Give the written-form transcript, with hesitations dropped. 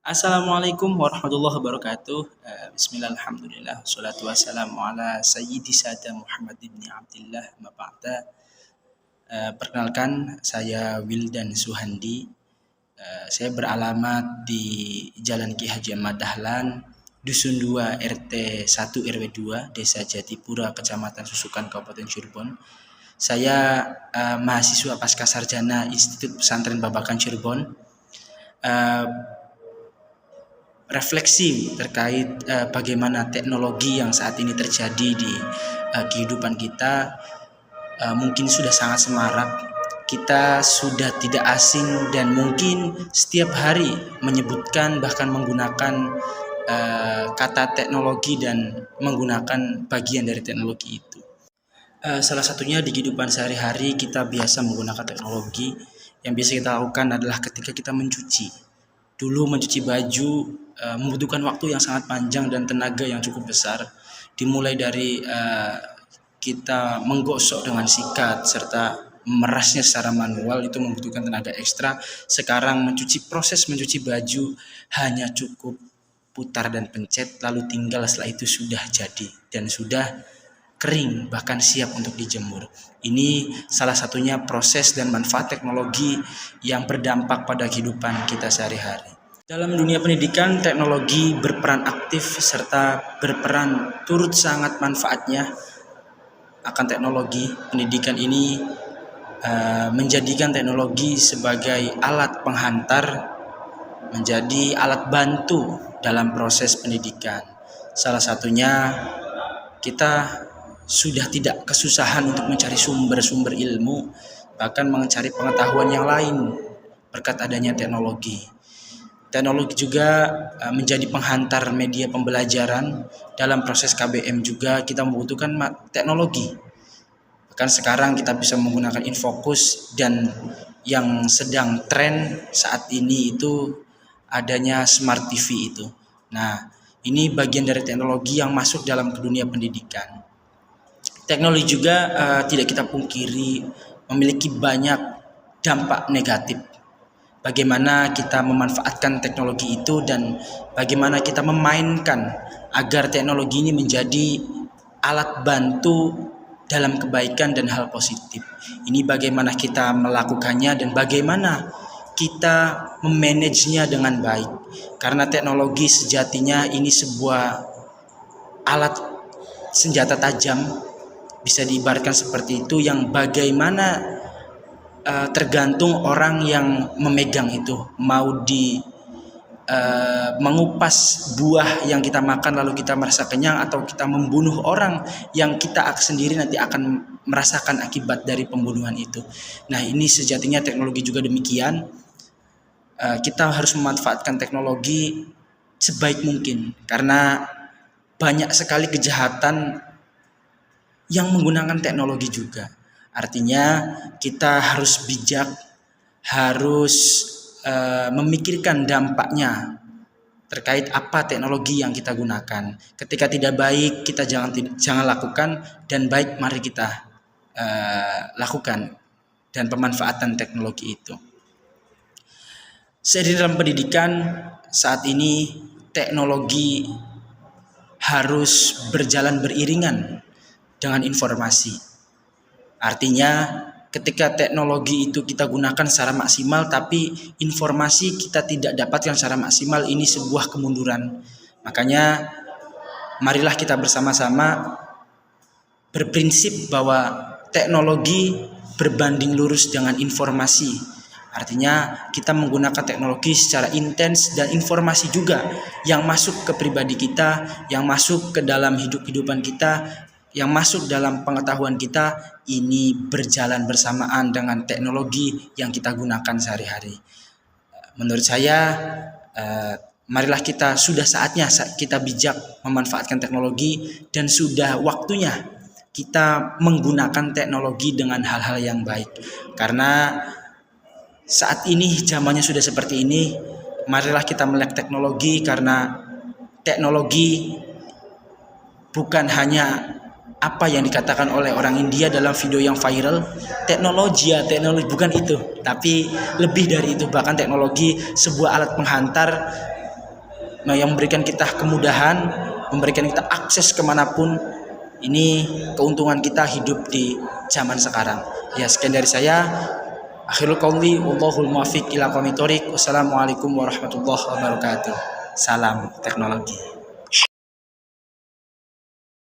Assalamualaikum warahmatullahi wabarakatuh. Bismillah, alhamdulillah, salatu wassalamu ala sayyidi sada Muhammad ibn Abdillah, ma ba'da. Perkenalkan, saya Wildan Suhandi. Saya beralamat di Jalan Ki Haji Ahmad Dahlan, Dusun 2 RT 1 RW 2, Desa Jatipura, Kecamatan Susukan, Kabupaten Cirebon. Saya mahasiswa pasca sarjana Institut Pesantren Babakan Cirebon. Uh, Refleksi terkait bagaimana teknologi yang saat ini terjadi di kehidupan kita mungkin sudah sangat semarak. Kita sudah tidak asing dan mungkin setiap hari menyebutkan bahkan menggunakan kata teknologi dan menggunakan bagian dari teknologi itu. Salah satunya di kehidupan sehari-hari kita biasa menggunakan teknologi. Yang biasa kita lakukan adalah ketika kita mencuci. Dulu mencuci baju membutuhkan waktu yang sangat panjang dan tenaga yang cukup besar. Dimulai dari kita menggosok dengan sikat serta merasnya secara manual, itu membutuhkan tenaga ekstra. Sekarang proses mencuci baju hanya cukup putar dan pencet, lalu tinggal setelah itu sudah jadi dan sudah kering, bahkan siap untuk dijemur. Ini salah satunya proses dan manfaat teknologi yang berdampak pada kehidupan kita sehari-hari. Dalam dunia pendidikan, teknologi berperan aktif serta berperan turut sangat manfaatnya akan teknologi. Pendidikan ini menjadikan teknologi sebagai alat penghantar, menjadi alat bantu dalam proses pendidikan. Salah satunya kita sudah tidak kesusahan untuk mencari sumber-sumber ilmu, bahkan mencari pengetahuan yang lain berkat adanya teknologi. Teknologi juga menjadi penghantar media pembelajaran. Dalam proses KBM juga kita membutuhkan teknologi. Bahkan sekarang kita bisa menggunakan infocus, dan yang sedang tren saat ini itu adanya smart TV itu. Nah, ini bagian dari teknologi yang masuk dalam dunia pendidikan. Teknologi juga tidak kita pungkiri memiliki banyak dampak negatif. Bagaimana kita memanfaatkan teknologi itu dan bagaimana kita memainkan agar teknologi ini menjadi alat bantu dalam kebaikan dan hal positif. Ini bagaimana kita melakukannya dan bagaimana kita memanagenya dengan baik. Karena teknologi sejatinya ini sebuah alat senjata tajam, bisa diibaratkan seperti itu, yang bagaimana tergantung orang yang memegang itu. Mau mengupas buah yang kita makan lalu kita merasa kenyang, atau kita membunuh orang yang kita sendiri nanti akan merasakan akibat dari pembunuhan itu. Nah, ini sejatinya teknologi juga demikian. Kita harus memanfaatkan teknologi sebaik mungkin, karena banyak sekali kejahatan yang menggunakan teknologi juga. Artinya kita harus bijak, harus memikirkan dampaknya terkait apa teknologi yang kita gunakan. Ketika tidak baik, kita jangan lakukan, dan baik mari kita lakukan dan pemanfaatan teknologi itu. Di dalam pendidikan saat ini teknologi harus berjalan beriringan dengan informasi. Artinya ketika teknologi itu kita gunakan secara maksimal tapi informasi kita tidak dapatkan secara maksimal, ini sebuah kemunduran. Makanya marilah kita bersama-sama berprinsip bahwa teknologi berbanding lurus dengan informasi. Artinya kita menggunakan teknologi secara intens, dan informasi juga yang masuk ke pribadi kita, yang masuk ke dalam hidupan kita, yang masuk dalam pengetahuan kita, ini berjalan bersamaan dengan teknologi yang kita gunakan sehari-hari. Menurut saya, marilah sudah saatnya kita bijak memanfaatkan teknologi, dan sudah waktunya kita menggunakan teknologi dengan hal-hal yang baik. Karena saat ini zamannya sudah seperti ini, marilah kita melek teknologi, karena teknologi bukan hanya apa yang dikatakan oleh orang India dalam video yang viral, teknologi bukan itu, tapi lebih dari itu. Bahkan teknologi sebuah alat penghantar yang memberikan kita kemudahan, memberikan kita akses kemanapun. Ini keuntungan kita hidup di zaman sekarang. Ya, sekian dari saya. Akhirul qauli wallahul muwaffiq ila aqwamit thoriq. Wassalamualaikum warahmatullahi wabarakatuh. Salam teknologi.